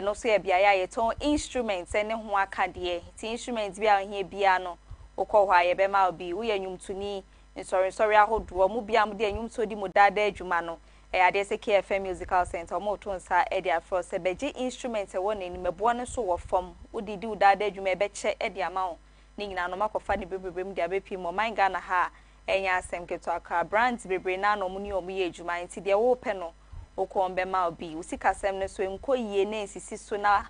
and also a biaya yeton instruments and ho aka de ti instruments bia ohia bia no okọ hwa ye be ma obi wo yanyumtuni sorry ahodo mu bia mu de anyumto di mu dada adwuma no ade se KFM Musical Center mo to nsa e de afro se beji instrument e won ni mebo ne so wo fam wo di dada adwuma e be che e de ama wo ni nyina no makofa ni bebrebe mu de abepi mo man Ghana ha enya asem keto aka brands bebre na no mu ni omu ye adwuma nti de wo pe no okombe ma obi usikasem ne so enkoyie na ensisi so na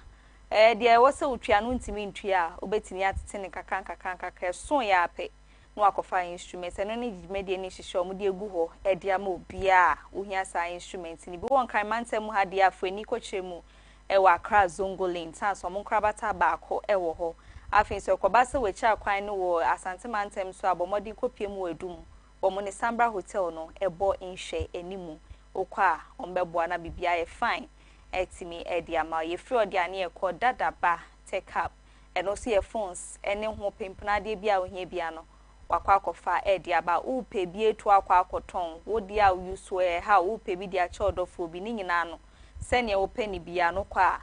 de wo se utwa no ntimi ntwa obetini atete ne kakanka so ya ape no akofa instrument eno ne jimedie ne hihye omu de egu ho de ama obi a ohia sa instrument ni bi won kan mantem ha de afani koche mu wa Accra Zongolin tan so mo nkrabata baako wo ho afin so koba se we cha kwan no wo Asante mantem so abomodi kopie mu edum wo mo ne Sambra Hotel no ebo nhwe enimu okwa ombeboa na bibia ye fine etimi ediama ye free odi ane ekọ dadaba take up eno so ye phones ene ho pempna de bia ohia bia no wakwa akofa ediaba upe bi etu akwa akoton wodi a yusu ha upe bi dia chodofo bi ni nyina no sene ope ni bia no kwa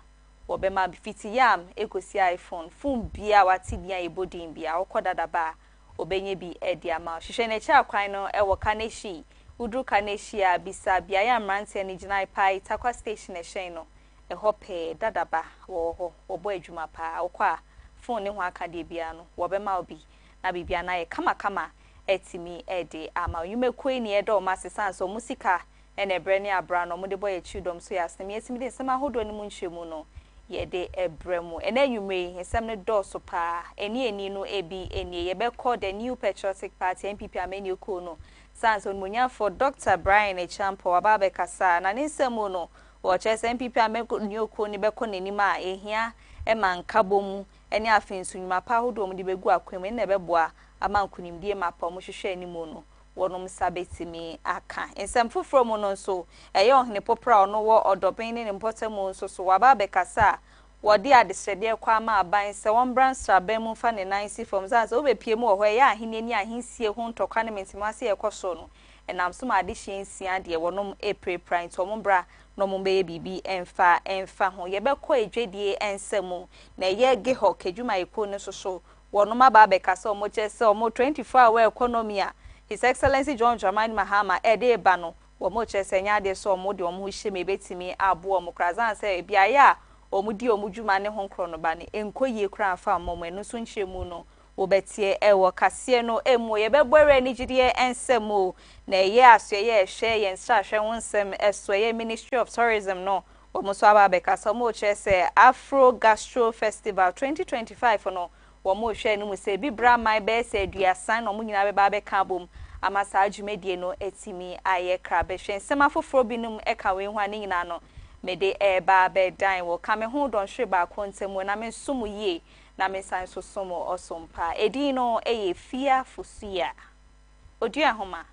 wobema bifiti yam ekosi iPhone phone bia wati bia ebodin bia okọ dadaba obenye bi ediama hwehwe ne cha kwan no ewo kaneshi Udru Kaneshia bisa biaya mrante ni jinai pai takwa station no ehope dadaba wo obo adwuma pa okwa phone ne ho aka de bia no wo be ma obi na bibia na ye kama etimi ede ama yumekoi ni edo masesa so musika ene ebre ne abra no mo de boy chudom so yasem yetimi de sema hodo ni mu nhwemu no ye de ebremu ene yumre hesem ne do so pa eni no ebi eni ye be call the new patriotic party NPP ameni ko no Sanso munya for Dr. Brian Echampo ababe kasa na nisemu no wo chese MPP ameko nyoko ni beko nenima ehia e mankabom ene afinsu nyuma pa hodo mu de begu akwem ne beboa amankunimdie mapa mu hwehwe animu no wonom sabetimi aka ensem foforo mu no so eye ohene popra ono wo odobin ne mpotamu so so ababe kasa wodi adesede kwa ma aban se won branstra ben mu fa ne nansi from za so obepie mu ohwe ya ahene ni ahensie ho ntokwa ne mentimase ekoso no enam so ma adehye nsia de wonom april prime to mombra no mombe bibi emfa ho ye bekọ edwedie ensemu na ye ge ho kedwuma eko ne so wonom aba be kasa omo chese omo 24 hour economy a His Excellency John Dramani Mahama ede ba no womo chese nya de so omo de omo hye mebetimi abo omo krazan se bia ya omudi omudwuma ne honkro no ba ne enkoyie kra afa momo eno so nhyemu no obetie ewo kase no emu ye bebore ni gidie ensemo na ye asye ye hwe ye nsahwe wonsem eso ye Ministry of Tourism no omuso aba be kasa mo chese Afro Gastro Festival 2025 no womo hwe no mu se bibra mai be se aduasan no mu nyina be ba be ka bom amasa adwumedie no etimi aye kra be hwe nsema foforo binum eka we hwa ni nyina no mede eba be dan wo kame ho don hwe ba kontemu na me sumu ye na me san so somo osompa edino eye Afia Fosuah Oduahoma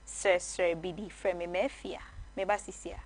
Sresrebidi frame me Afia me basisia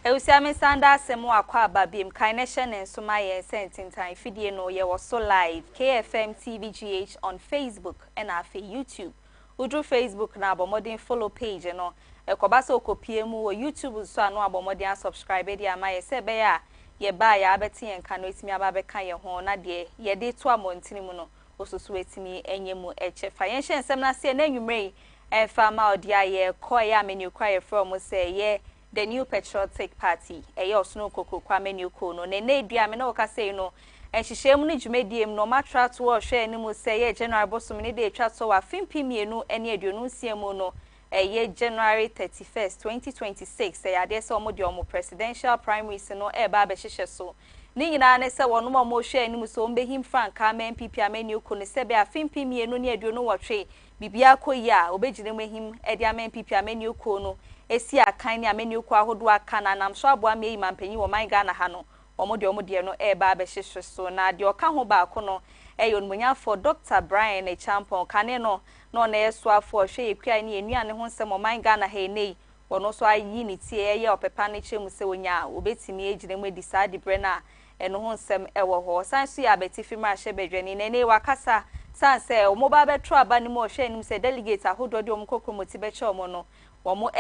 Ewusiame sanda semu akwa babiem kaination and soma ye sentintan fidie no ye was so live KFM TVGH on Facebook and afi YouTube. Udru Facebook na abomodin follow page no ekoba so kopie mu wo YouTube so anu abomodin subscribe dia ma ye se be ya ye ba ya abeti en kanu etimi aba be kan ye ho na de ye de to amontini mu no osusu etimi enyemu echefa yen hye nsem na se na nwumrei enfa ma odia ye koya menu kwaye from say ye the new patriotic party eyo sno koko kwa menu ko no ne dua me na o ka sei no enhyehyem no dwumediem no matra to wo hwe animu say ye January bosom ne de atwa so wa fimpimienu ene aduonu nsiemu no ye January 31st 2026 ade se omo de omo presidential primaries no ba be hyehye so ni nyina ne se wono mo hwe animu so mbehim franka ma MPP amenu ko ne se be afimpimienu ne aduonu wotwe bibia koya obegire mohim ede ama MPP amenu ko no esi akan ni ameni okwa ahodo aka na nam so aboa mei mampanyi wo man Ghana ha no omo de no e ba be hwehwe so na de oka ho ba ko no eyonmunya for Dr. Brian Echampon kane no no na eso afo hwe ekua ne enuane ho nsem oman Ghana he nei wono so ayi ni tie eye opepa ne chemu se wonya obetimi ejire mu decide bre na eno ho nsem ewo ho san so ya betifi ma hye bedwani na ne wakasa san se omo ba betro aba ni mo hwe nim se delegate ahodo de omo kokromoti be che omo no womo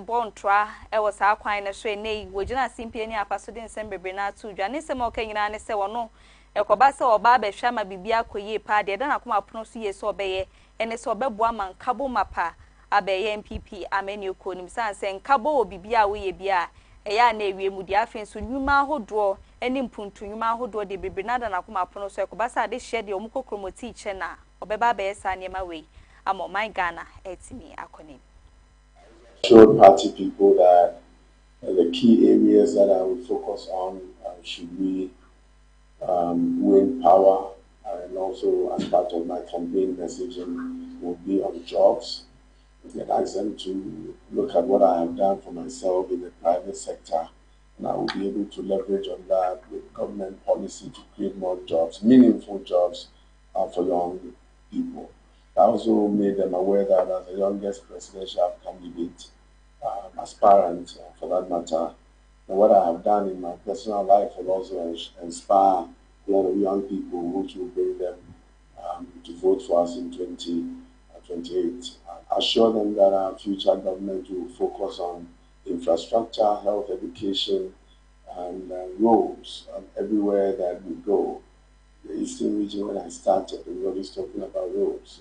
bontra ewo sa kwan ne so nei wogina simpie ni apaso de nsem bebre na atu dwane nsem okanyina ne se wono ekoba se oba be hwa ma bibia koye pa de na akoma pono so ye so obeye ene se obeboa man kabo mapa abeye MPP ameni okonim sanse nkabo obibia wo ye bia eya na ewie mu dia afen so nwuma ahodo eni mpuntu nwuma ahodo de bebre na da na akoma pono so ekoba se ade hye de omukokromoti che na obeba be sa niema we amo my Ghana etimi akonim. Showed party people that the key areas that I would focus on should we win power, and also as part of my campaign messaging will be on jobs. And ask them to look at what I have done for myself in the private sector, and I will be able to leverage on that with government policy to create more jobs, meaningful jobs for young people. I also made them aware that as the youngest presidential candidate, aspirant for that matter, and what I have done in my personal life will also inspire a lot of young people, which will bring them to vote for us in 2028. Assure them that our future government will focus on infrastructure, health, education, and roads everywhere that we go. The Eastern region, when I started, everybody was talking about roads.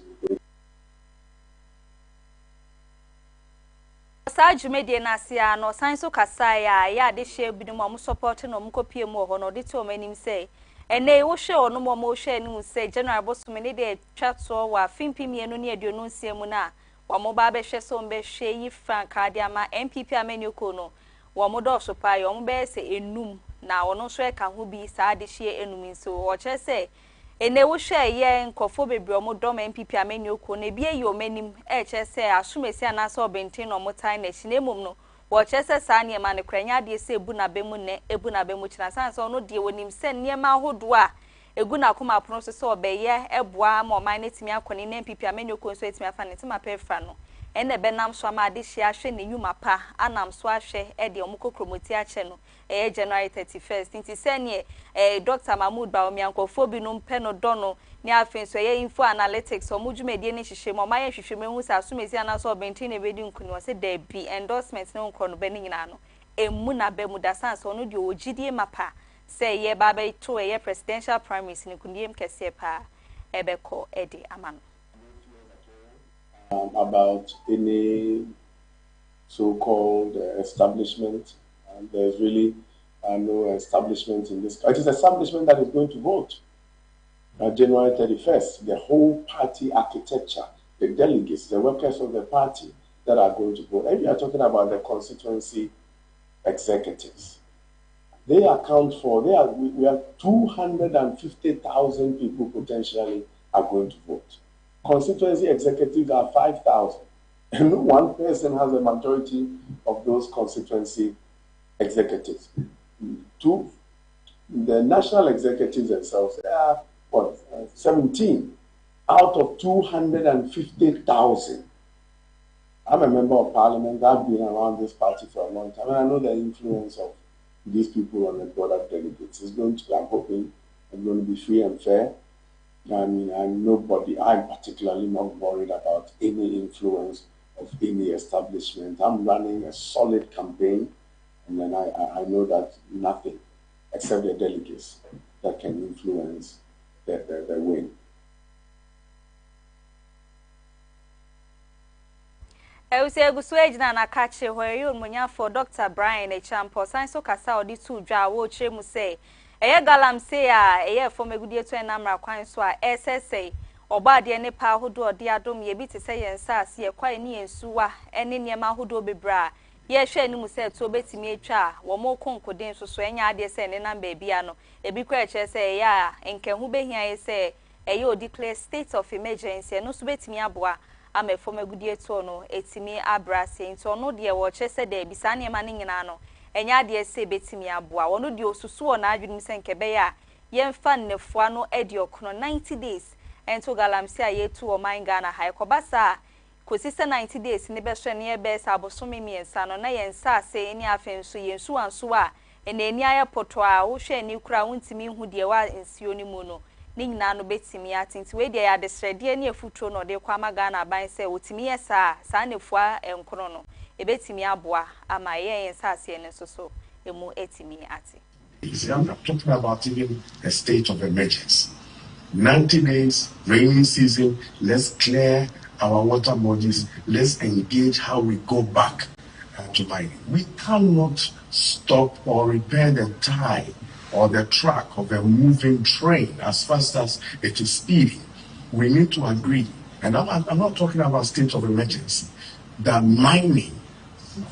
Jumedi na sia no sanso kasa ya de hye bi no mo support no mo kopie mu ho no de to manim say ene wo hye ono mo hye ni say general bosom ne de twato wa fimpimienu ne aduonu nsia mu na wa mo ba be hye so mbe hye yi frank ade ama MPP amenyuko no wa mo do so pa yo mo be se enum na wono so e ka ho bi sa de hye enum nso wo che say ene wo hye ye nkofo bebre omo dom MPP amenyuko na bi eyi omanim e che say asumesi anasa obentin no mo tai na chinemum no wo che say sa niema ne kranya de se ebu na bemu ne ebu na bemu china sanse ono de wonim se niema ahodo a egu na akoma apono so se obeye eboa ma oman netimi akoni na MPP amenyuko nso etimi afa ne tema pefra no ene benam so ama de hye ahwe ne nyuma pa anam so ahwe e de omukokromoti ache no January 31st nti se ne Dr. Mahmoud Baomiankofo bi no mpe no dono ni afen so info analytics omudwumedie ne hyehyem omaye hwehwem hu sa asomezi anaso obenti ne bedi nkunu o se da bi endorsement ne nkro no be ne nyina no emu na be mu da sans ono de ogidie mapa se ye ba be to ye presidential primaries ne kundiem kese pa ebeko edi amano about any so-called establishment. There's really no establishment in this. It is establishment that is going to vote January 31st. The whole party architecture, the delegates, the workers of the party that are going to vote. And we are talking about the constituency executives. They account for, we have 250,000 people potentially are going to vote. Constituency executives are 5,000. And no one person has a majority of those constituency executives. Two, the national executives themselves, they are 17 out of 250,000. I'm a member of parliament. I've been around this party for a long time, and I know the influence of these people on the board of delegates. It's going to be, I'm hoping, it's going to be free and fair. I'm particularly not worried about any influence of any establishment. I'm running a solid campaign. And then I know that nothing except the delegates that can influence the win. I will say, Busway na kache where you munya for Dr. Brian Echampon. Sanso kasa odi tu dwa wo chemu say. Eye galam say eye for megudie to enamra kwan so a SSA. Oba de ne pa hodo odi adom ye bi te say yensa ase ye kwa ni ensuwa ene niema hodo bebra. Ye hwe ni mu se to betimi atwa wo mo konkoden so enya ade se ne namba bia no ebi kwa eche se ya enke hu behia ye se eye declare state of emergency no so betimi aboa amefo magudie to no etimi abrase nti ono de wo che se da bisa ne ma ne nyina no enya de ese betimi aboa wono de osusu na adwunim senkebe ya yemfa nnefua no ediokono 90 days ento galamsi ayetu o manga na ha ekobasa kosisa 90 days ne behwe ne ebesa abosome miensa no na yensa ase ni afenso yensu anso a enani aya poto a wo hwe ni kura wontimi hu de wa ensio ni mu no ni nyina no betimi atinti we de ya de srede ne afutro no de kwa maga na ban se wotimi yesa sa nefua enkono no ebetimi aboa ama ye yensa ase ne soso emu etimi ati. I'm not talking about even a state of emergency. 90 days, rainy season, let's clear our water bodies, let's engage how we go back to mining. We cannot stop or repair the tie or the track of a moving train as fast as it is speeding. We need to agree, and I'm not talking about state of emergency, that mining,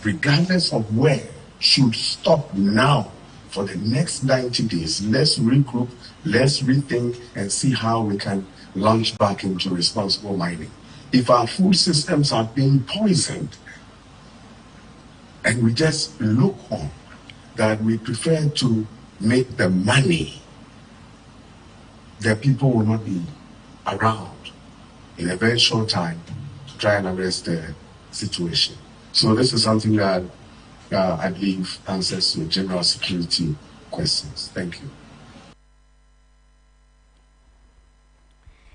regardless of where, should stop now. For the next 90 days, let's regroup, let's rethink, and see how we can launch back into responsible mining. If our food systems are being poisoned, and we just look on, that we prefer to make the money, the people will not be around in a very short time to try and address the situation. So this is something that I believe answers to general security questions. Thank you.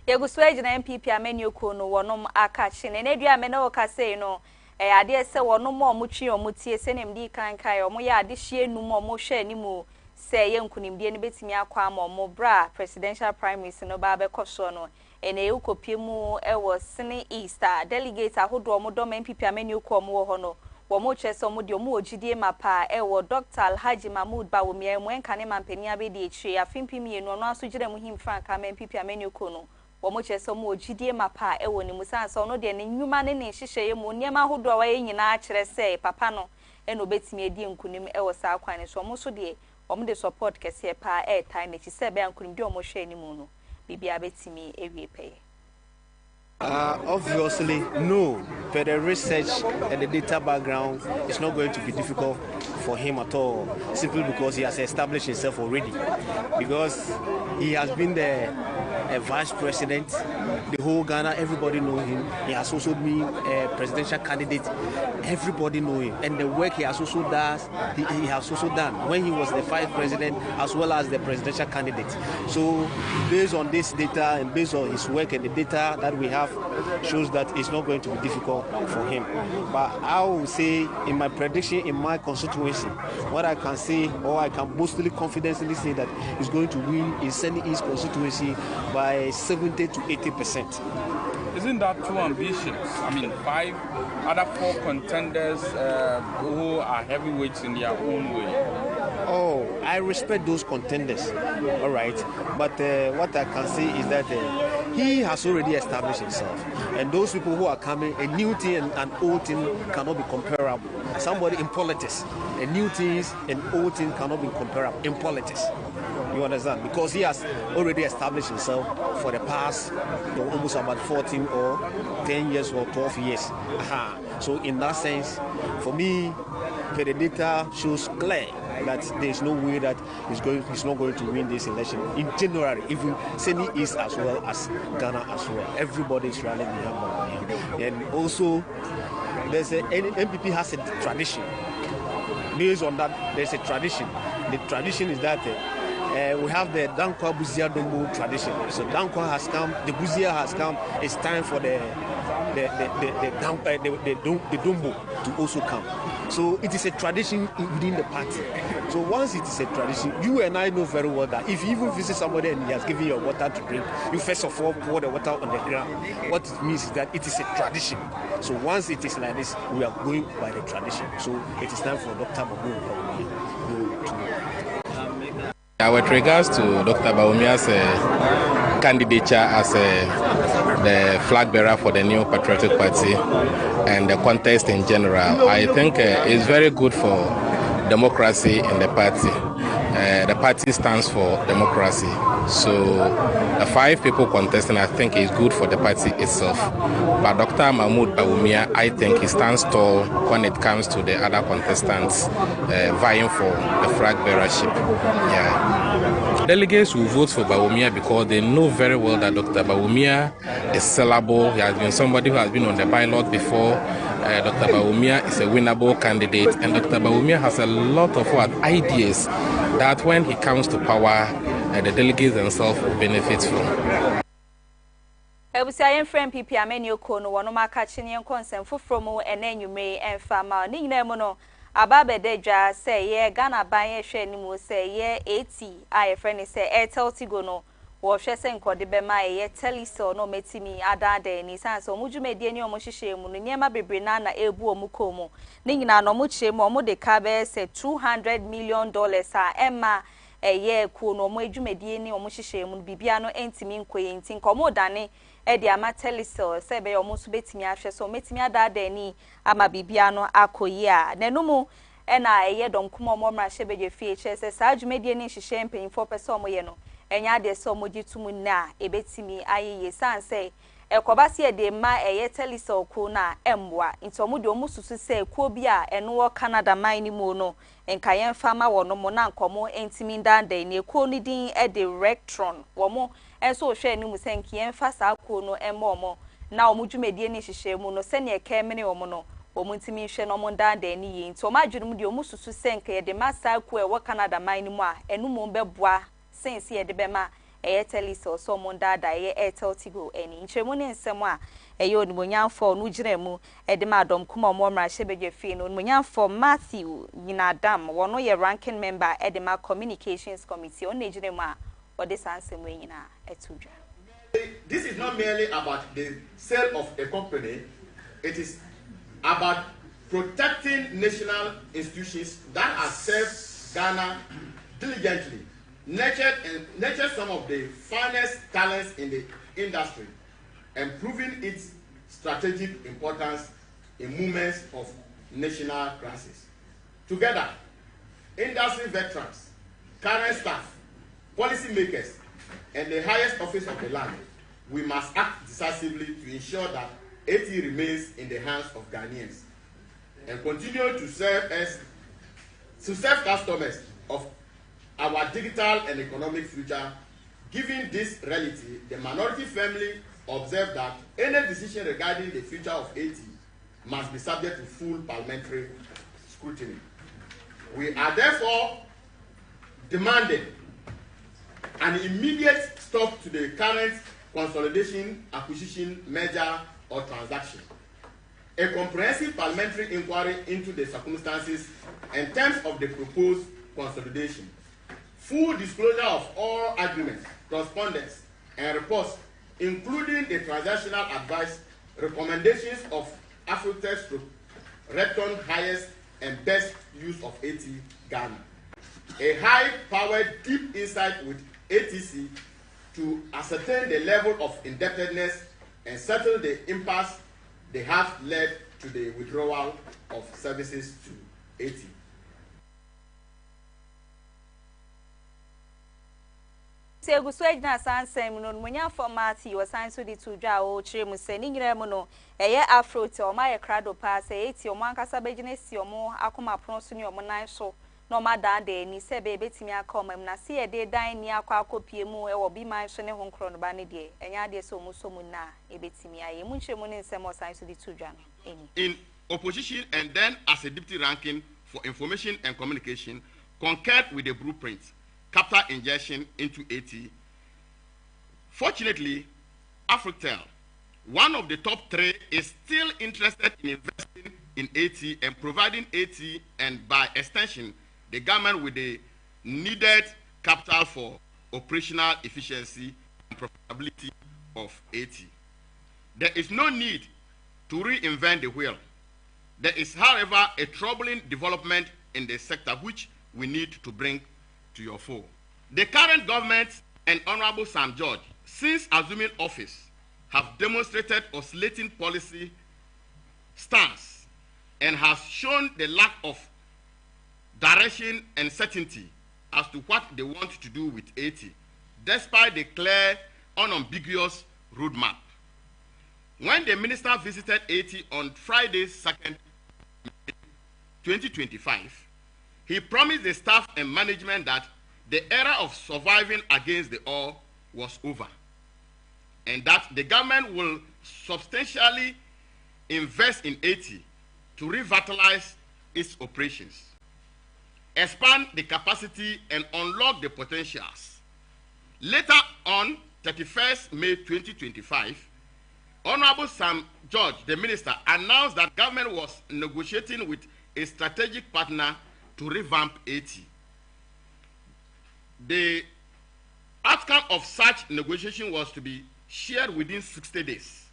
Yeguswe na MPP amenu kono wonom akachi ne nedua me na okase no ade se wonom omutwi omutie se nemdi kankai omo ya ade hie num omo hwe animu se ye nkunimdie ne betimi akwa ama omo bra presidential primaries no ba be koso no ene ukopie mu ewo sene Easter delegate ahodo omo dom MPP amenu ko omo ho no womo chese omo de omo ogidie mapa ewo Dr. Alhaji Mahmoud Bawumia mu enkane mampani abedi echi afimpimi no no aso gire mu him frank MPP amenu ko no womo chese omo ogidie mapa ewo ni musansa no de ne nwuma ne ne hyehyeye mu niema ahodo wa ye nyina akere se papa no eno betimi edi nkunim ewo sa akwane so omo so de omo de support kese pa airtime ne chi se be nkunim de omo hwe ni mu no bibia betimi ewie peye. Obviously, no. For the research and the data background, it's not going to be difficult for him at all, simply because he has established himself already. Because he has been the vice president, the whole Ghana, everybody knows him. He has also been a presidential candidate, everybody knows him. And the work he has also he has also done when he was the vice president as well as the presidential candidate. So based on this data and based on his work and the data that we have, shows that it's not going to be difficult for him. But I will say, in my prediction, in my constituency, what I can say, or I can boastfully, confidently say that he's going to win in Senate East constituency by 70 to 80%. Isn't that too ambitious? I mean, 5 other 4 contenders who are heavyweights in their own way. Oh, I respect those contenders, all right. But what I can say is that he has already established himself. And those people who are coming, a new team and an old team cannot be comparable. Somebody in politics, a new team and old team cannot be comparable in politics. You understand? Because he has already established himself for the past almost about 14 or 10 years or 12 years. So in that sense, for me, the data shows clear that there is no way that he's not going to win this election. In January, even Senate East as well as Ghana as well. Everybody is rallying behind him. And also, MPP has a tradition. Based on that, there's a tradition. The tradition is that we have the Dankwa Buzia Dombo tradition. So Dankwa has come, the Buzia has come. It's time for the Dombo to also come. So it is a tradition within the party. So once it is a tradition, you and I know very well that if you even visit somebody and he has given you water to drink, you first of all pour the water on the ground. What it means is that it is a tradition. So once it is like this, we are going by the tradition. So it is time for Dr. Bawumia to with regards to Dr. Bawumia's candidature as the flag bearer for the new Patriotic Party and the contest in general, I think it's very good for democracy in the party. the party stands for democracy. So the 5 people contesting, I think, is good for the party itself. But Dr. Mahmoud Bawumia, I think he stands tall when it comes to the other contestants vying for the flag bearership. Yeah. Delegates will vote for Bawumia because they know very well that Dr. Bawumia is sellable. He has been somebody who has been on the ballot before. Dr. Bawumia is a winnable candidate, and Dr. Bawumia has a lot of ideas that when he comes to power, the delegates themselves will benefit from. Ebusiayen friend PP ameni okono wono maka chinyen consent foforo mu enanyume emfa ma ni nyina mu no ababededwa say ye Ghana ban ye hwe ni mu say ye 80 aye friend say Airtel Tigo no wo hwe se nkode be ma ye Telecel no metimi adada ni sanso mujumedie ni omohihye mu no niema bebre na ebu omukomu ni nyina no mu kire mu omo de ka be say $200 million a emma eye ku no mo adwumedie ni omohihye mu bibia no entimi nkoye nti nkomo dane edi ama Telecel sebe omo so betimi ahwe so metimi adada ni ama bibia no akoyi a nanumu ena eye donkomo mo mra hye beje FHS sa adwumedie ni hihye mpanyimfo pese omo ye no enya de so mo gitumu na ebetimi ayeye sanse ekobase e de ma eye Telecel ku na emboa nti omo de omo susu se ku obi a eno wo Canada man ni mu no enka yen fama wono mo na nkomo entimi ndanda ni ku ni din e de Rectron wo mo enso hwe ni mu senki yen fa sa ku no emomo na omo dwumedie ni hihye mu no se ne ekemene omo no omo ntimi hwe no mo ndanda ni yi nti omo adwunu de omo susu senka ye de ma sa ku e wo Canada man ni mu a enu mo beboa since ye de bema eye Telecel so mo ndada ye Airtel Tigo eni nchemu ne nsem a eye onimonyamfo no giremu e de ma dom kuma mo mra hye beje fi no onimonyamfo Matthew Yinadam wono ye ranking member e de ma communications committee on ne giremu a ode sansem enyina etudwa. This is not merely about the sale of a company, it is about protecting national institutions that have served Ghana diligently, nurtured some of the finest talents in the industry, and proving its strategic importance in moments of national crisis. Together, industry veterans, current staff, policymakers, and the highest office of the land, we must act decisively to ensure that AT remains in the hands of Ghanaians and continue to serve customers of our digital and economic future. Given this reality, the minority family observe that any decision regarding the future of AT must be subject to full parliamentary scrutiny. We are therefore demanding an immediate stop to the current consolidation, acquisition, merger, or transaction. A comprehensive parliamentary inquiry into the circumstances and terms of the proposed consolidation. Full disclosure of all agreements, correspondence, and reports, including the transactional advice, recommendations of Afrotech, Recton, highest and best use of AT Ghana. A high-powered deep insight with ATC to ascertain the level of indebtedness and settle the impasse they have led to the withdrawal of services to AT. Segu swejna sansem no munya format yo sanso di tudwa o chire mu se ni nyira mu no eye afro te o ma ye krado pa se eti o man kasa begine si o mo akoma pronso ni o mo nan so no ma dan de ni se be betimi akoma mu na se ye de dan ni akwa akopie mu e wo bi man so ne honkro no ba ne de enya de so mu na e betimi aye mu chire mu ne nsem o sanso di tudwa no eni in opposition and then as a deputy ranking for information and communication concurred with the blueprint capital injection into AT. Fortunately, Afritel, one of the top 3, is still interested in investing in AT and providing AT and by extension the government with the needed capital for operational efficiency and profitability of AT. There is no need to reinvent the wheel. There is, however, a troubling development in the sector which we need to bring to your fore. The current government and Honorable Sam George, since assuming office, have demonstrated oscillating policy stance and has shown the lack of direction and certainty as to what they want to do with Haiti, despite the clear, unambiguous roadmap. When the minister visited Haiti on Friday, 2nd, 2025, he promised the staff and management that the era of surviving against the all was over, and that the government will substantially invest in Haiti to revitalize its operations, expand the capacity, and unlock the potentials. Later on, 31st May 2025, Honorable Sam George, the minister, announced that government was negotiating with a strategic partner to revamp Haiti. The outcome of such negotiation was to be shared within 60 days.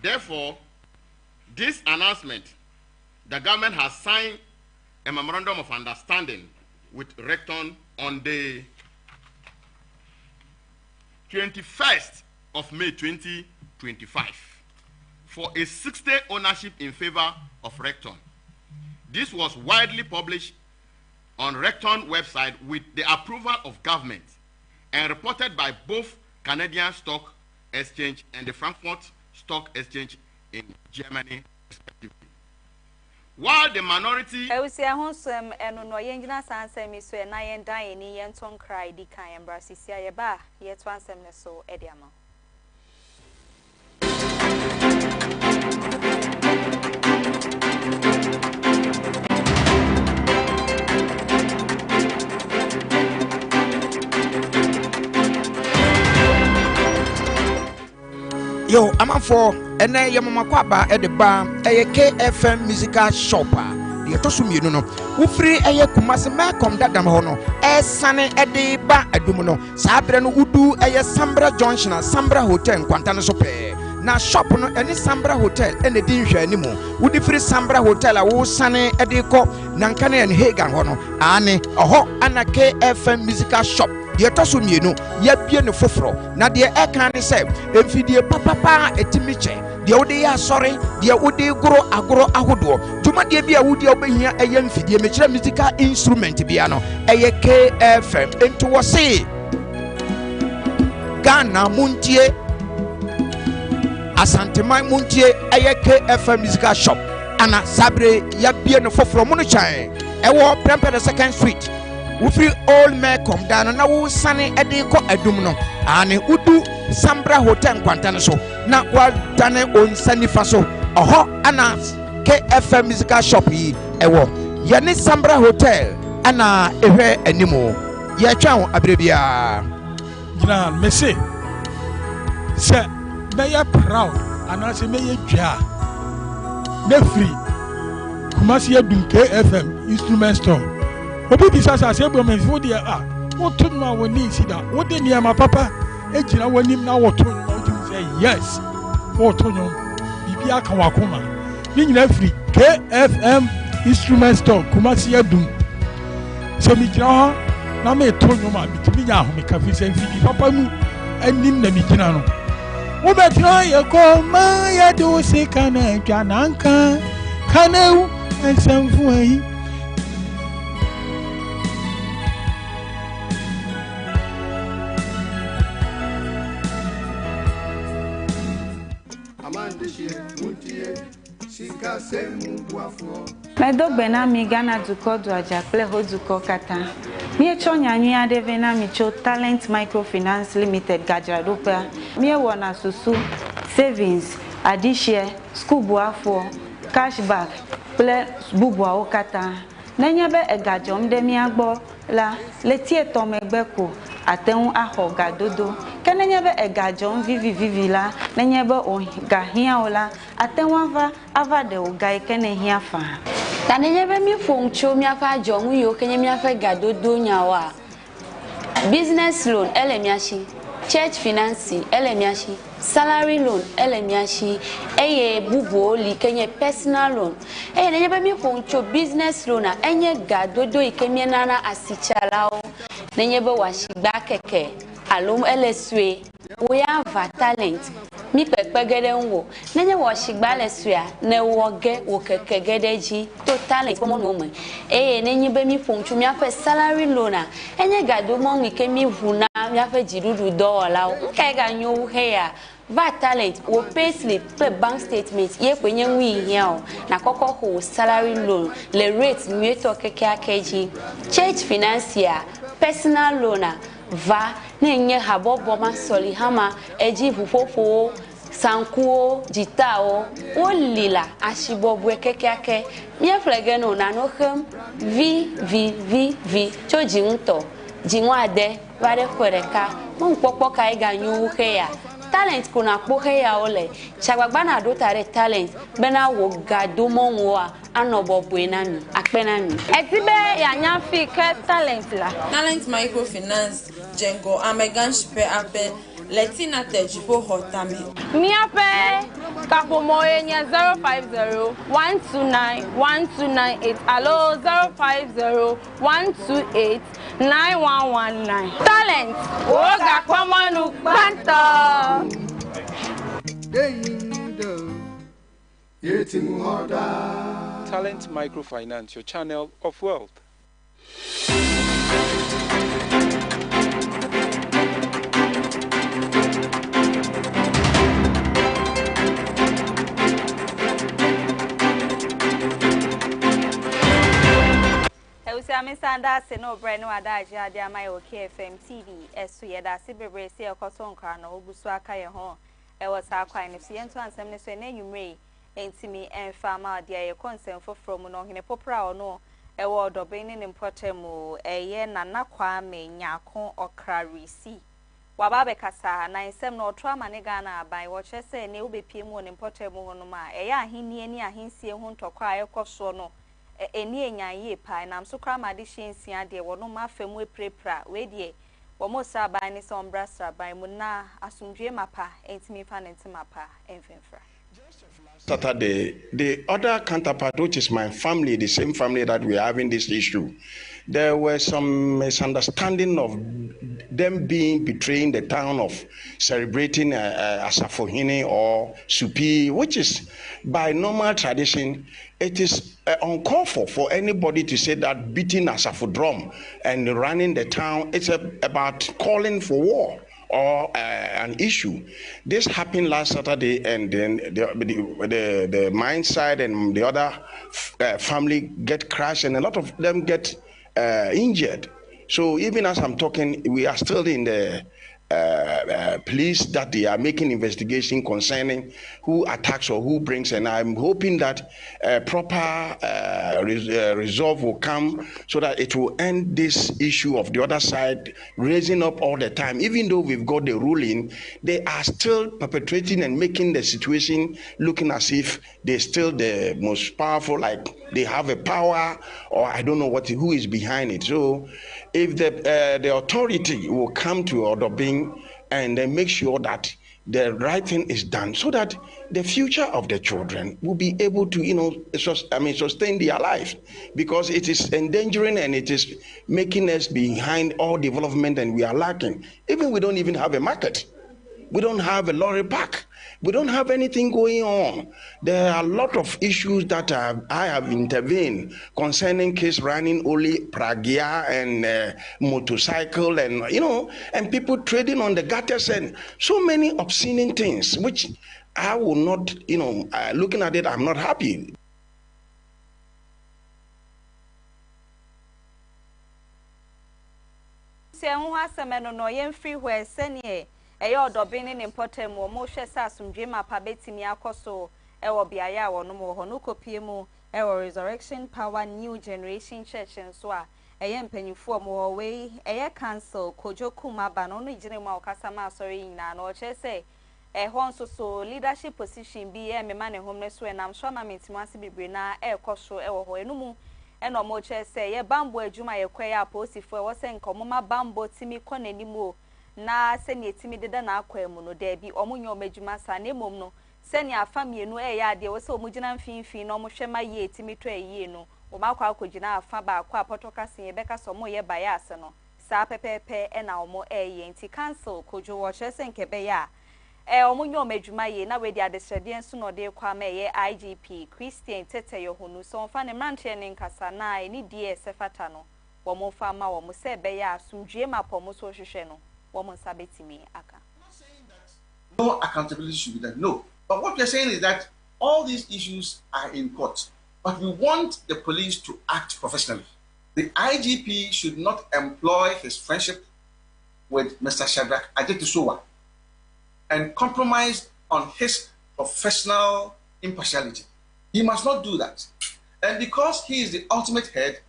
Therefore, this announcement, the government has signed a memorandum of understanding with Recton on the 21st of May 2025 for a 60-day ownership in favor of Recton. This was widely published on Recton website with the approval of government and reported by both Canadian Stock Exchange and the Frankfurt Stock Exchange in Germany, respectively. While the minority... I will say, I want some and no yengina sansemi so and I and Diane Yenton cry, Dika and Brasisia Ba, yet once so Ediama. Yo, I'm for and I am Makwaba at the bar, a KFM musical shopper. The Tosum, you know, who free a Kumasi Macom that Damono, a sunny at the bar at Dumuno, Sabran Udu, a Sambra Junction, Sambra Hotel, Quantana Sope. Now shop on any Sambra Hotel and the Dinja anymore. Would the free Sambra Hotel, a wool sunny at the co, Nankane and Hagan Hono, Annie, a ho, and a KFM musical shop. Dear Tosum, you know, ye bien the fofro. Now, dear Ekani said, if you dear papa, a timiche, the Odia sorry, dear Udi grow agro ahudo. Tuma dear be a woody obey here a young fiddy musical instrument piano, a KFM, into a say Ghana Muntie Asante Mai Muntie, a KFM musical shop, Anna Sabre, ya bien the fofro Monuchai, a war Premper the 2nd Street. Free old man come down and now sunny Ediko Edumno and Udu Sambra Hotel Quantana so now while done on Sunny Faso oho anas KFM musical shop yi ewo yani Sambra Hotel ana ewe animo ya twa abrebia gina mese se be ya proud ana se me ye dwa me free Kumasi Edum KFM instrument store obi bisasa se bo menfo de what to no we need see that what dey near my papa e gina wanim na what to no say yes what to no bibia kan wakoma ni nyina free KFM instrument store Kumasi Edum so mi gina ho na me to no ma bitimi nya ho me ka fi say fi papa mu anim na mi gina no wo betra ye ko ma ya do se kana twa nanka kanau ensamfu ayi My dog Benami Ghana Duko Duaja play Hoduko Kata. Me Chonyanya Devena Micho Talent Microfinance Limited Gajarupa. Me wana susu savings, adishare, school buafo, cashback, play bubua okata. Nenyabe e gajom de miagbo la letie tomegbeko. Aten aho gadodo kenenye e gajom vivi la nenye be o gahia ola aten wava ava de o gai kenehia fa tanenye be mi foncho mi afa jom yo kenye mi afa gadodo nyawa business loan elemiashi church financing elemiashi salary loan elemiashi eye bubo li kenye personal loan nenye be mi foncho business loan a enye gadodo ikemie nana asichalao Nenyebe washigba keke alum LSW we have talent mi pepe gede nwo nenye wo shigbale sua na wo ge wo keke gede ji to talent mo no mo nenye be mi ponchu mi afa salary loan a enye gado mo mi ke mi huna mi afa jidudu $1 nke ga nyu he ya va talent wo payslip pe bank statement ye kwenye nwi here o na koko ho salary loan le rate mi to keke akeji church financier personal loan va nenye habobo ma soli hama eji fufofo sankuo jitao olila ashibobwe kekeake mie flegeno na no hem v choji nto jinwade bare kwereka mo popo kai ganyu he ya talent kuna kpohe ya ole chagbagba na do tare talent bena wo gado mo wa anobobo enami akpenami Ezibe ya nyafi ke talent la talent microfinance jengo amegan shipe ape letina tejipo hotame miape kapomo enya 050-129-1298 alo 050-128-9119 talent woga kwamanu banto Talent Microfinance, your channel of wealth. Sanda se no brand no adaji adia my KFM TV esu yeda se bebre se ekoso nkra na obusu aka ye ho e wasa kwan ne so yento ansem ne so na enwumre entimi emfa ma dia ye konsem from no hene popra ono e wo dobe ne mpotemu eye nana kwa me nyako okra resi waba be kasa na nsem no oto amane Ghana abai wo chese ne obepie mu ne mpotemu ho no ma eye ahenni ani ahensie ho ntokwa ayekoso no eni enyaye pa na mso kra made hyensia de wono ma famu eprepra we de wo mo saba ni so mbrasra ban mu na asumdwe mapa entimi fa mapa enfenfra. Saturday, the other counterpart, which is my family, the same family that we are having this issue, there were some misunderstanding of them betraying the town of celebrating Asafohene or Supi, which is by normal tradition, it is uncalled for anybody to say that beating Asafo drum and running the town, it's about calling for war or an issue. This happened last Saturday, and then the mine side and the other family get crashed, and a lot of them get injured. So even as I'm talking, we are still in the police that they are making investigation concerning who attacks or who brings, and I'm hoping that proper resolve will come so that it will end this issue of the other side raising up all the time. Even though we've got the ruling, they are still perpetrating and making the situation looking as if they're still the most powerful, like they have a power, or I don't know who is behind it. So if the authority will come to Odobing and then make sure that the right thing is done, so that the future of the children will be able to, sustain their life, because it is endangering and it is making us behind all development, and we are lacking. We don't even have a market. We don't have a lorry park. We don't have anything going on. There are a lot of issues that I have intervened concerning case running only pragia and motorcycle and, and people trading on the gutters and so many obscene things, which I will not, looking at it, I'm not happy. Eyo dobini ni important mo hwe sa asumdwe mapa betimi akoso ewo biaya wono mo ho no kopie mu ewo Resurrection Power New Generation Church nso a eye mpanyifo mo we eye council kojoku maba no no igire mu akasa ma asori nyina no che se ho nso so leadership position bi e mema ne hom ne so e nam so ma mentimu ase bibre na ekoso ewo ho enumu eno mo che se ye bambo adwuma ye kwaya aposifo e wo se nkomo ma bambo timi konanimu na seni etimi deda na akwa mu no da bi omunyo madwuma sa na emom no seni afamienu ya ade wo se omugina mfinfin no mohwe ma ye etimi to ayi no o makwa akogina afa ba akwa apotokase ye beka so mo ye bias no sa pepepe e na omo ye nti cancel kojo wo hwe se nkebe ya omunyo medwuma ye na we dia desrede nso no de kwa ma ye IGP Christian Tete Yohunu so mfa ne mranche ne nkasa na ni die sefata no wo mo fa ma wo mo se be ya asumdue mapomo so hwehwe no wo mo nsa betimi aka. No accountability should be done. No. But what we are saying is that all these issues are in court. But we want the police to act professionally. The IGP should not employ his friendship with Mr. Shadrach Adetisowa and compromise on his professional impartiality. He must not do that. And because he is the ultimate head,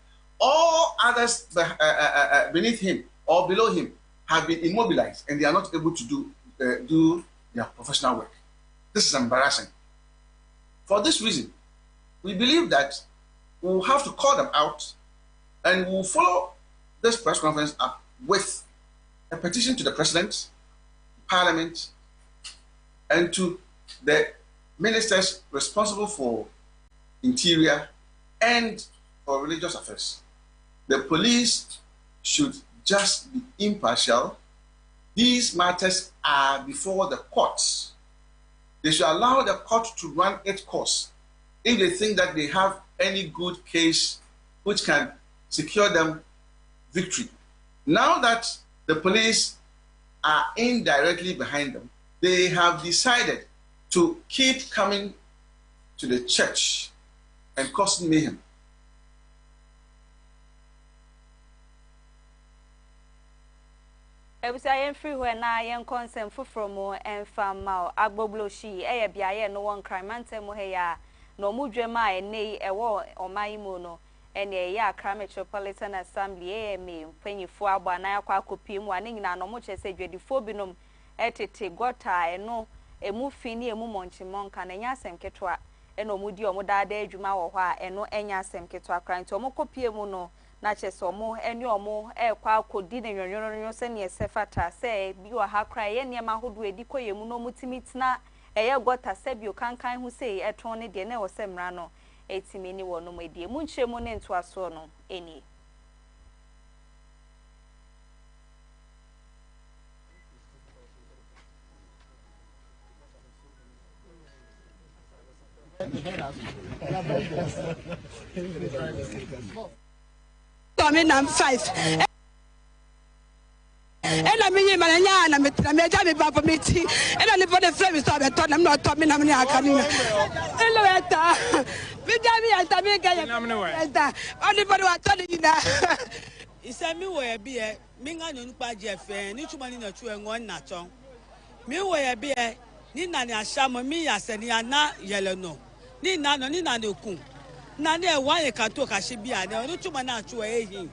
all others beneath him or below him have been immobilized and they are not able to do their professional work. This is embarrassing. For this reason, we believe that we will have to call them out and we will follow this press conference up with a petition to the President, Parliament, and to the ministers responsible for Interior and for religious affairs. The police should just be impartial. These matters are before the courts. They should allow the court to run its course if they think that they have any good case which can secure them victory. Now that the police are indirectly behind them, they have decided to keep coming to the church and causing mayhem. Ebusa yen free when na yen consent from and fam ma agboblo shi bia no one crime mantem he ya no mudwema ene ewo omayimu no ene ya Accra Metropolitan Assembly me mpanyifo agba na akwa akopi mu ane nyina no mo chese dwedifo binom etete gota eno emu fini emu monchimonka na nya asem ketwa eno mudi omo daada adwuma wo ho a eno enya asem ketwa kra nti omo kopie mu no na chese omo eni omo kwa akodi ne nwonwonwo se ne sefata se bi wa ha kra ye niam ahodo edi koyemu no mutimitina eye gota se bi okankan hu se eton ne de na wo se mra no etimi ni wo no medie mu nchemu ne ntoaso no eni I'm 5. And I mean, Manana, I'm a jammy papa meeting, and I live on the flame. So I thought I'm not talking. I'm not coming. Hello, Etta. We jammy at America. Only for what I told you now. It's a me way be a Mingan Paja fan, each one in a true and one naton. Me way be a Nina Shama me as a Niana yellow no. Nina no Nina no kun. Nane why you can talk as she be a no two man to a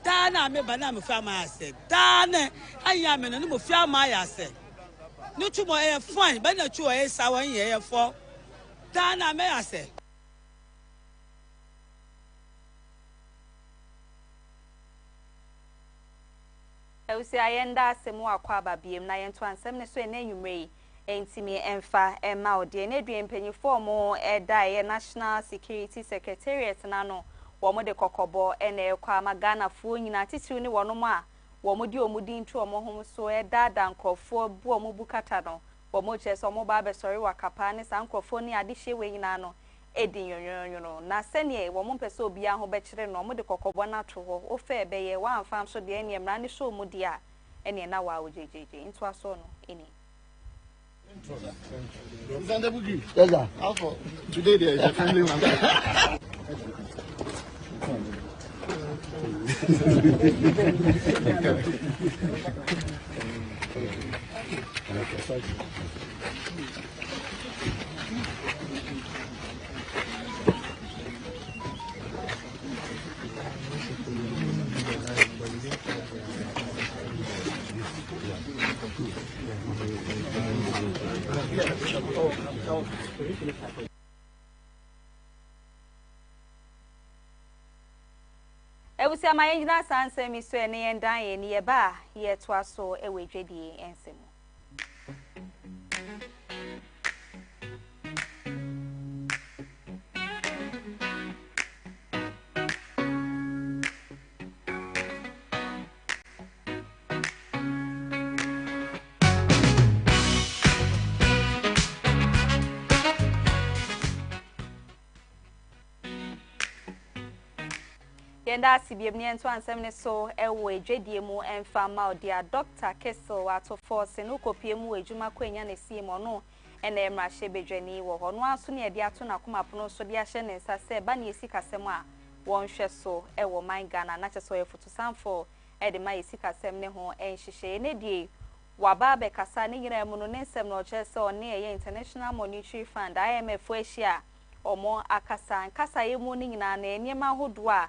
Dana me banana farmer said. Dana, I am an animal farmer, I said. No two more air fine, but not two a sour year for Dana may I say. I will say I end us a more quaba beam 9 to 7 so name you may. Entimi emfa ema odi na duen penyiform die National Security Secretariat na no wo mo de kokobo ena ekwa magana fuo nyina titiw ni wono mo a wo mo di omudi ntu omo hom so dada nkrofo bu omo bukata no wo mo che so mo ba be sori wakapa ne san nkrofo ni ade hyewe nyina no edi nyonyonyo na sene wo mo pese obi a ho be kire no mo de kokobo na to ho ofa ebe ye wa amfam so de ene mra ne so mu di a ene na wa ojejeje ntu aso no eni. Yes, sir. Also, today there is a friendly one. Ebusi amayina sanse mi so ene yendan ye ni eba ye to aso ewe dwedie ensemu. Yenda CBM ni ento ansem ne so ewo edwedie mu emfa ma dia Dr. Kessel ato force no kopie mu ejuma kwanya ne sie mo no ena emra hye bedwani wo ho no aso ne de ato na koma pono so de ahye ne nsa se ba ne esi kasem a won hwe so ewo man Ghana na cheso ye foto sanfo e de ma esi kasem ne ho enhyehyɛ ne die waba be kasa ne nyina mu no ne nsem no che se one ye International Monetary Fund IMF ahia omo akasa nkasa ye mu ne nyina na enema hodo a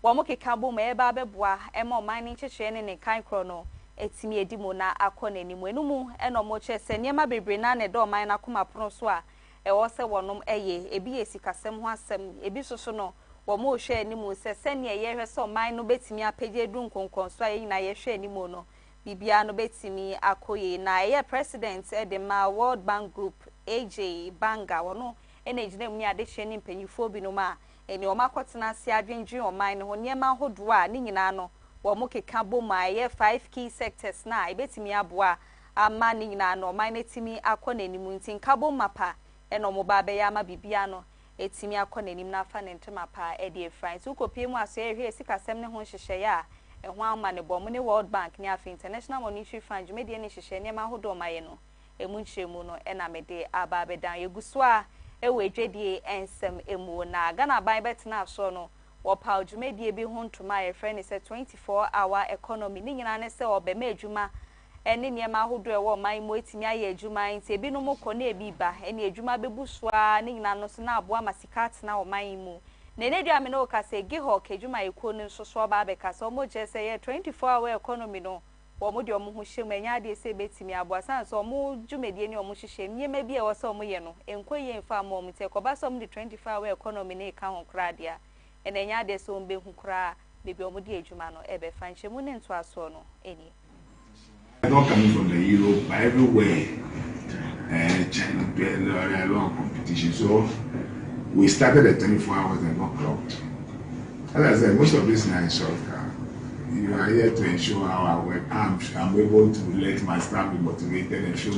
Wamo kekabo ma eba beboa ema omani chechire ne kan kro no etimi edimo na akọ nanimu enumu eno mo chese niema bebre na ne do man na koma prono so a ewo se wonom eye ebi esikasem ho asem ebi soso no wamo hwe animu se ne ye hwe so man no betimi apege du nkonkon so ayi na ye hwe animu no bibia no betimi akoye na ye president de ma World Bank Group AJ Banga wono ene gina mu ni ade hwe ni mpanyifo bi no ma eni o makotena se adwendwen o man ho niema hodo a ni nyina no wo mo keka boma ye 5 key sectors na ebetimi aboa ama ni nyina no man etimi akọ nanimu ntin kabo mapa eno mo ba be ya ma bibia no etimi akọ nanim na fa ne ntema pa e de France ukopie mu aso ehwe esikasem ne ho hyehyɛ ya ehwa ama ne bom ne World Bank ne Afia International Monetary Fund medie ne hyehyɛ niema hodo ma ye no emu nkyeremu no ena mede aba bedan yeguso a ewe dwedie ensem emu na Ghana ban betena so no wo pa odwumedie bi ho ntoma ye frɛ ne sɛ 24-hour economy ni nyina ne sɛ obema adwuma ene niema hodo ewo man mo etimi aye adwuma nti ebi no mokɔ na ebi ba ene adwuma bebusua ni nyina no so na aboa masika na o man mu na ne dua me no ka sɛ giho ka adwuma ekuo no so so ba be ka sɛ mo je sɛ ye 24-hour economy no wo mo de omo ho hye manya de se betimi aboa san so omo dwumedie ni omo hyehyɛ nyema bi e wo sɛ omo ye no enkoye mfa ma omo te koba sɛ omo de 24-hour economy ne ka ho kra dia ene nya de so ombe hu kra bebi omo de adwuma no ebe fa nhyemu ne nto aso no eni not coming from the Europe but everywhere China there are a lot of competition, so we started at 24 hours and not clocked. As I said, most of this now is short term. You are here to ensure our work. I'm able to let my staff be motivated and show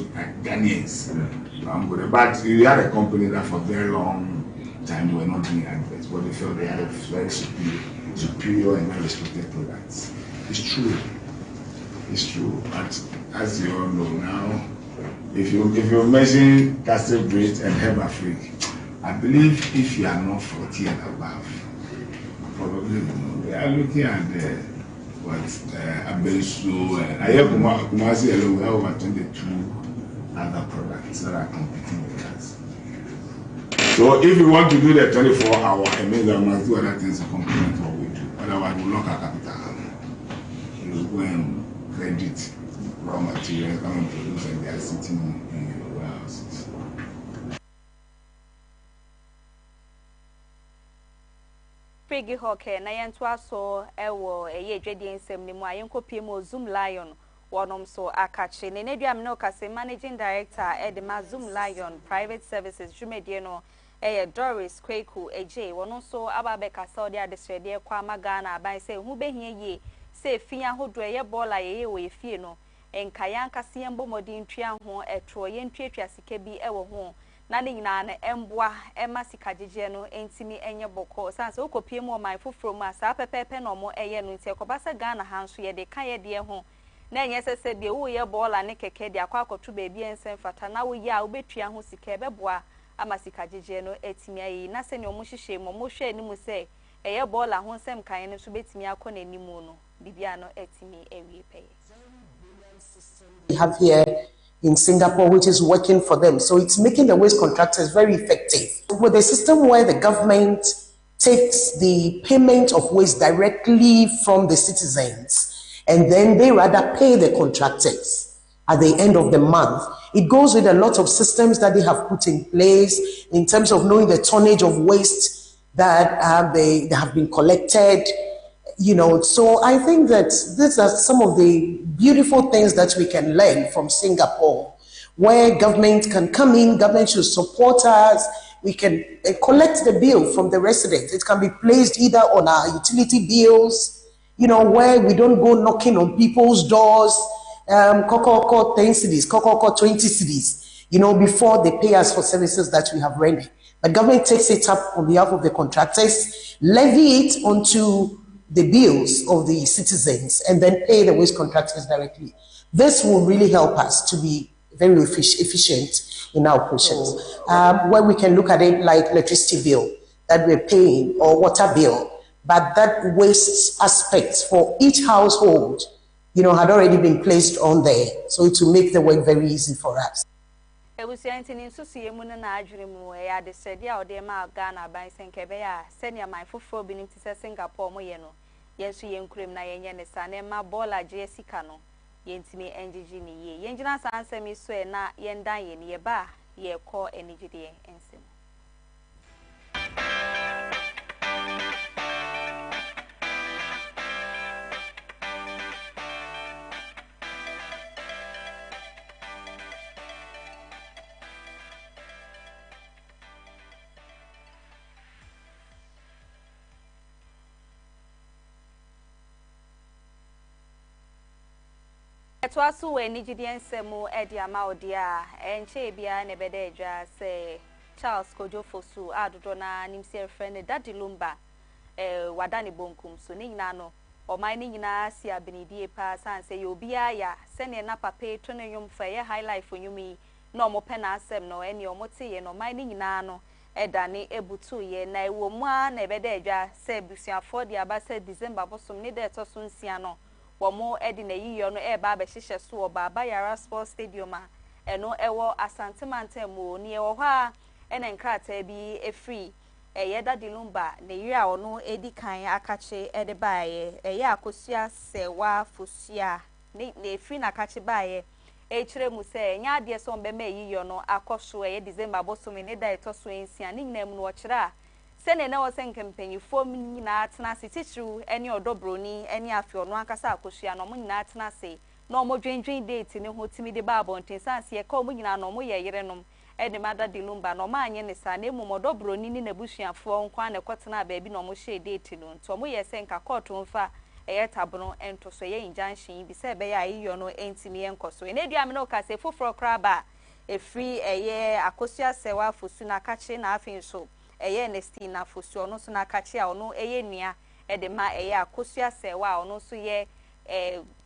Ghanaians. I'm good. But you had a company that for a very long time they were not doing adverts, but they felt they had a very superior and very respected products. It's true. It's true. But as you all know now, if you mention Castle Bridge and Herb Afrique, I believe if you are not 40 and above, probably we are looking at the Abensu and Kumasi alone, we have over 22 other products that are competing with us. So if we want to do the 24-hour, it means that we must do other things to complement what we do. Otherwise, we will lock our capital. We will go and credit raw materials, come and produce, and they are sitting in warehouses. Frigi hoke na yento aso ewo eye dwedi ensem ni mu ayenkopie mu Zoom Lion wonom so akache ne neduam no kase managing director Edema Zoom Lion Private Services Jumedie no eye Doris Kweku eje wonon so ababe kasa odi adesrede kwa magana aban se hu behie ye se fia hodo eye bola ye we fie no enkaya nkase yembo modin twa ho etro ye ntwetwa sika bi ewo ho na ne nyina na emboa ema sikajeje no entimi enye boko sanse okopie mu oman foforo mu asa pepepe no mo eye no nti ekobasa Ghana hanso ye de kan ye de ho na enye sese bi wo ye bola ne keke de akwa akoto ba bi ensen fata na wo ye a obetua ho sika beboa ama sikajeje no etimi ayi na se ne omo hihye mo hwe animu se eye bola ho nsem kan ne so betimi akọ nanimu no bibia no etimi ewie peye. We have here in Singapore, which is working for them. So it's making the waste contractors very effective. With a system where the government takes the payment of waste directly from the citizens, and then they rather pay the contractors at the end of the month. It goes with a lot of systems that they have put in place in terms of knowing the tonnage of waste that they have been collected. You know, so I think that these are some of the beautiful things that we can learn from Singapore, where government can come in, government should support us, we can collect the bill from the residents. It can be placed either on our utility bills, you know, where we don't go knocking on people's doors, Koko 10 cities, Koko 20 cities, you know, before they pay us for services that we have rendered. The government takes it up on behalf of the contractors, levy it onto the bills of the citizens and then pay the waste contractors directly. This will really help us to be very efficient in our operations. Where we can look at it like electricity bill that we're paying or water bill, but that waste aspect for each household, you know, had already been placed on there. So it will make the work very easy for us. Ebusiantini nso sie mu na adwene mu ya de sede a ode ma Ghana ban senkebe ya senia man foforo binim ti se Singapore mo ye no yenso yenkurem na yenye ne sa na ma bola je sika no yentimi engigi ni ye yenjina sa ansemi so e na yendan ye ne ye ba ye ko enigide ensem. Etwasu we nigidien semu edi ama odia enche bia ne bede edwa se Charles Kojo Fosu adodo na nimse friend Daddy Lumba wadani bonkum so ni nyina no oman ni nyina si abenidie pa sanse ye obia ya se ne na papa to ne nyum fa ye high life onyumi na omope na asem no eni omote ye no oman ni nyina no edane ebutu ye na ewo mu a na bede edwa se busuafo dia ba se December bosom ni de to so nsia no womo edi na yiyo no eba be hihye so oba Yara Sports Stadium a eno ewo Asante Mantemu ni ewo ha ene nkrata bi efri eye Daddy Lumba na yiri a ono edi kan akache ede baaye eye akosua sewa Fosuah ne efri na akache baaye echire mu se nya ade so mbe ma yiyo no akoso eye December bosom ne da etoso ensia ni nyina mu no ochira sene na wosen kempanyifo nyina atena se tichiru ene odobroni ene Afia no akasa akosua no mo nyina atena se na omo dwendwen date ne ho timi de ba bonten sanse ye ka omo nyina no mo ye yerenom ene Daddy Lumba no ma anye ne sa na emu odobroni ni na busuafo nkwa na kotena ba bi no mo share date no nto mo ye se nka court mfa eye tabono ento so ye injunction bi se be ya yiyo no entimi enkoso ene duame no ka se foforo kraba efri eye akosua sewa Fosu na kache na afin so eye Nestina Fosuah no so na kache a ono eye nua de ma eye akosua sewa ono so ye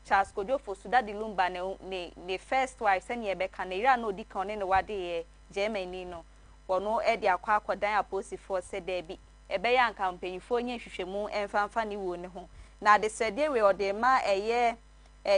Charles Kojo Fosu Daddy Lumba ne first wife se ne be kan ira no dika one ne wade ye Germany no ono de akwadan aposifo se da bi ebe ya nka mpanyifo nye hwehwemu emfanfa ne wo ne ho na de sede we ode ma eye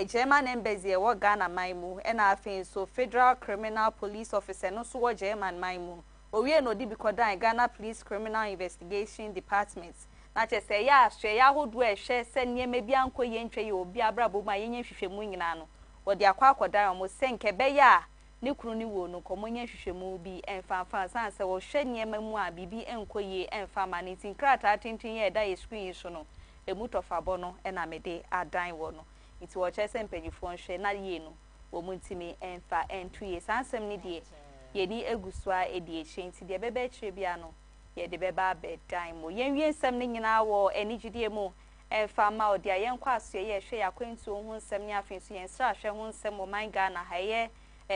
German embassy wo Ghana maimu na afin so Federal Criminal Police Officer no so wo German maimu owie no di bikodan Ghana Police Criminal Investigation Department na che se ya ahwe ya hodo ehwe se niema bia nkoye ntwe ye obi abrabo ma yenye hwehwemu nyina no wodi akwakodan mo senke be ya ne kunu ni wo no komonye hwehwemu bi emfanfa sanse wo hwe niema mu a bibi enkoye emfa ma ne tinkrata tintin ye da ye screen so no emutofabo no na mede adan wo no nti wo che se mpanyifo nhwe na ye no wo muntimi emfa entuye sansem ni de yedi egusua edi echinti de bebe chire bia no ye de beba bedan mo yenwie nsem ne nyina wo enigidie mu emfa ma odi ayen kwa aso ye hwe yakwentu hu nsem ne afensu yen sra hwe hu nsem mo man Ghana haye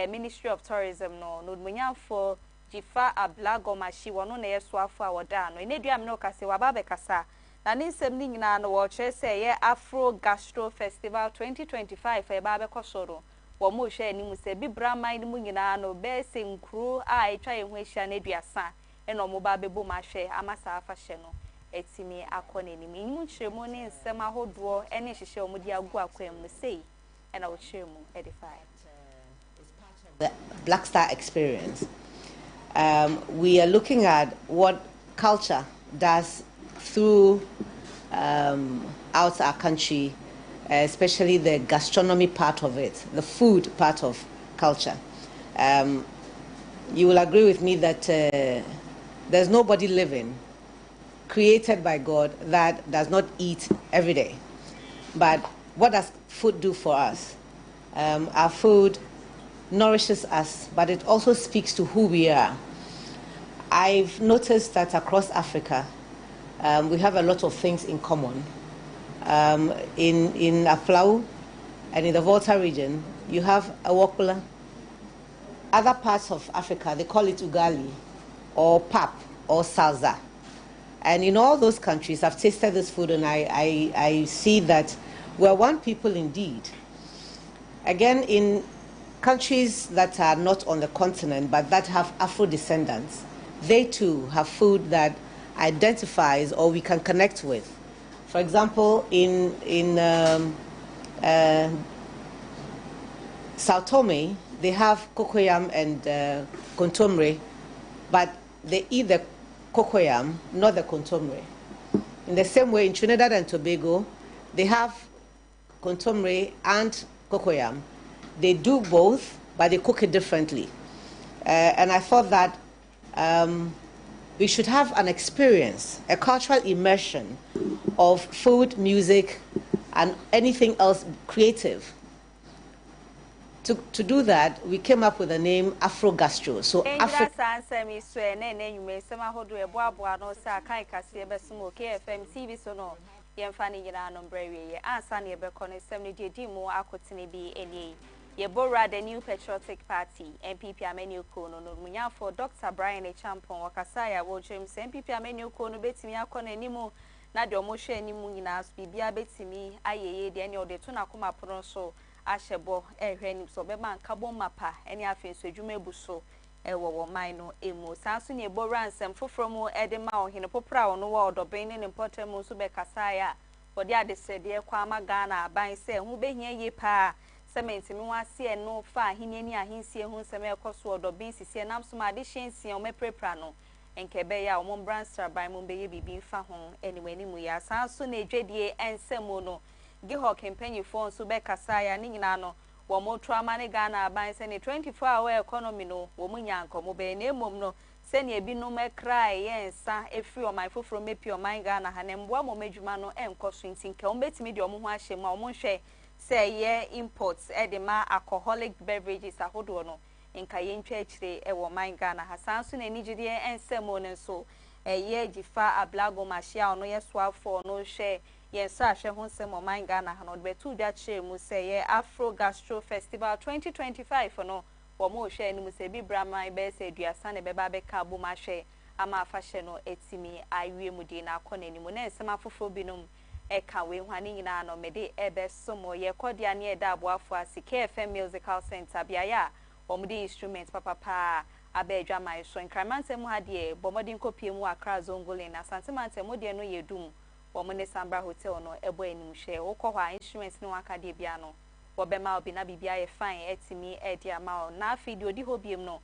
Ministry of Tourism no munyamfo Jifa Ablagomashi wono na yeso afo a woda no eneduam no kase wababe kasa na ne nsem ne nyina no wo kire se ye Afro Gastro Festival 2025 e ba be kosoro wo mo hwe animu se bibra man ni mu nyina no be se nkru a etwa ye ho ehia na aduasa eno mo ba bebo ma hwe amasa afa hye no etimi akọ na ni mu nkyeremu ne nsem ahodo ene hyehye o mo di agu akwam no sei ena wo kyeremu edify the Black Star experience. We are looking at what culture does through out our country, especially the gastronomy part of it, the food part of culture. You will agree with me that there's nobody living, created by God, that does not eat every day. But what does food do for us? Our food nourishes us, but it also speaks to who we are. I've noticed that across Africa, we have a lot of things in common. In Aflau and in the Volta region, you have a wakula. Other parts of Africa, they call it ugali, or pap, or salsa. And in all those countries, I've tasted this food, and I see that we're one people indeed. Again, in countries that are not on the continent but that have Afro descendants, they too have food that identifies or we can connect with. For example, in Sao Tome, they have cocoyam and contomere, but they eat the cocoyam, not the contomere. In the same way, in Trinidad and Tobago, they have contomere and cocoyam. They do both, but they cook it differently. And I thought that we should have an experience, a cultural immersion of food, music, and anything else creative. To do that, we came up with the name Afro Gastro. So Afro. Yebora the New Patriotic Party, MPP Amenu Kono, Munya for Dr. Brian Champon, Wakasaya, Wojim, MPP Amenu Kono, Betimia Kone Nimu, Nadio Moshe Nimuninas, Bibia Betimi, Aye, the annual de Tunakuma Pronso, Ashebo, Erenim, Sobeman, Kabon Mapa, any affairs to Jume Buso, Ewo, Mino, Emo, Sansun, Yebora, and some Fufromo, Edema, Hinopopra, on the world, or Benin, important Musube Kasaya, for the other said, dear Kwama Ghana, by say, who be here ye pa. Sementi mi wa se no fa hini ni ahinsie hu se me ekoso odobin sisi nam so ma de hyensie o me prepra no enkebe ya o mo branster by mo be ye bibi fa ho anyway ni mu ya san so na edwedie ensemo no giho campaign phone so be kasaya ni nyina no wo mo trauma ne Ghana ban se ne 24-hour economy no wo mu nyanko mo be na emom no se ne ebi no me cry yensa efri o my foforo mepi o my Ghana ha ne mboa mo madwuma no enkoso ntinka o betimi de o mo ho ahye ma o mo hwe say ye imports edema alcoholic beverages ahodo no nka ye ntwa akire e wo man Ghana hasan so na nigide ensemo ne so ye gifa ablago machia no ye swafo no hwe ye sa hwe ho nsemo man Ghana ha no betu da kire mu say ye Afro Gastro Festival 2025 no wo mo hwe ni mu say bi braman be say duasa ne be ba be ka bo ma hwe ama afa hwe no etimi awie mu di na akọ na ni mu na ensema foforo binom eka we hwani nyina no mede ebe somo ye kodia ne eda aboafo asike FM Musical Center biaya omudi instrument papa abedwa mai so nkramanse mu hade bomodi nkopie mu Accra Zongole na santimante mu de no yedum omune Sambra Hotel no ebo anim hwe wokọ instruments no akade bia no wobema obi na bibia ye fine etimi edia ma na afidi odi hobiem no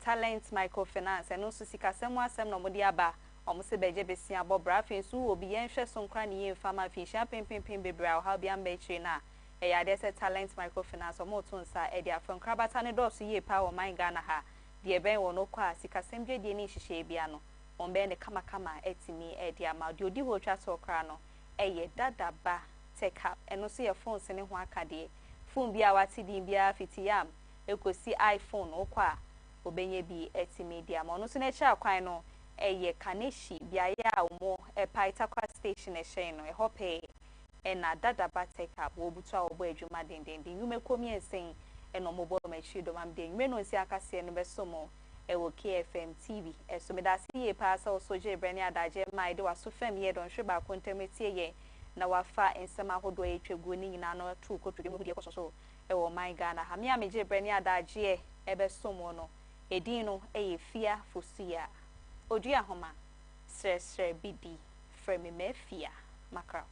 talent microfinance eno so sikasemu asem no mudi aba omuse beje besia bobra fensu obi yenhwe sonkra ne yemfama finsha pempempem bebra ha bia mbetri na ya dese talent microfinance omotonsa e dia fon krabata ne doso ye pa o man Ghana ha de ben wo no kwa sikasem dwe de ne hihye bia no ombe ne kama etimi e dia ma de odi ho twa so kra no ye dadaba take up eno so ye phone se ne ho akade phone bia wati din bia fitiyam ekosi iPhone okwa obenye bi etimi dia ma no so ne cha kwan no eye kaneshi biaya umo Paitakwa station ehye no ehope na dadaba take up wo butu a obo adwuma dendenden yume komi ensen eno mobo machi do mam den yume no nsi akase no besomo ewo KFM TV eso medasi ye pasa osoje brani adaje mai de waso fam ye don hwe ba kontemetie ye na wafa ensema hodo etwegu ni nyina no tu kotu de mudie kososo ewo my Ghana ha me ameje brani adaje ebesomo no edin no Afia Fosuah Oduahoma Sresrebidi from Afia Macau.